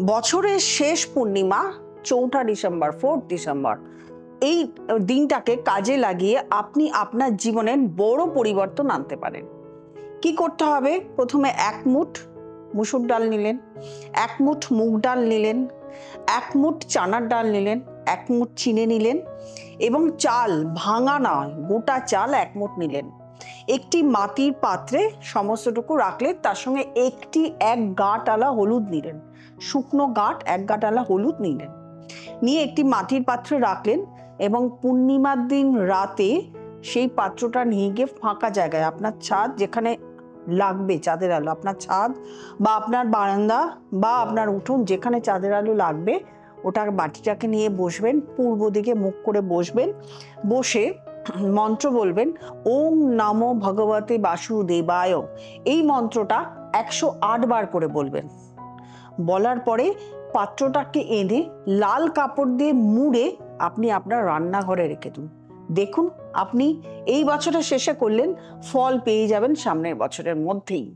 বছরের শেষ পূর্ণিমা 4 December, 4 December, এই দিনটাকে কাজে লাগিয়ে আপনি আপনার জীবনের বড় পরিবর্তন আনতে পারেন। কি করতে হবে? প্রথমে 1 মুঠ মুসুর ডাল নিলেন, 1 মুঠ মুগ ডাল নিলেন, 1 মুঠ চানার ডাল নিলেন, 1 মুঠ চিনি নিলেন এবং চাল, ভাঙা নয় গোটা চাল 1 মুঠ নিলেন। একটি মাটির পাত্রে সমস্তটুকু রাখলেন, তার সঙ্গে এক গাঁট আলা হলুদ নিলেন, শুকনো গাঁট 1 গাঁট আলা হলুদ নিলেন, নিয়ে একটি মাটির পাত্রে রাখলেন এবং পূর্ণিমার দিন রাতে সেই পাত্রটা নিয়ে গিয়ে ফাঁকা জায়গায়, আপনার ছাদ যেখানে লাগবে চাঁদের আলো, আপনার ছাদ বা আপনার বারান্দা বা আপনার উঠোন যেখানে চাঁদের আলো লাগবে, ওটা বাটিটাকে নিয়ে বসবেন, পূর্ব দিকে মুখ করে বসবেন, বসে মন্ত্র বলবেন, ওম নমো ভগবতে বাসুদেবায়। এই মন্ত্রটা 108 বার করে বলবেন। বলার পরে পাত্রটাকে এনে লাল কাপড় দিয়ে মুড়ে আপনি আপনার রান্নাঘরে রেখে দিন। দেখুন, আপনি এই বছরের শেষে করলেন, ফল পেয়ে যাবেন সামনের বছরের মধ্যেই।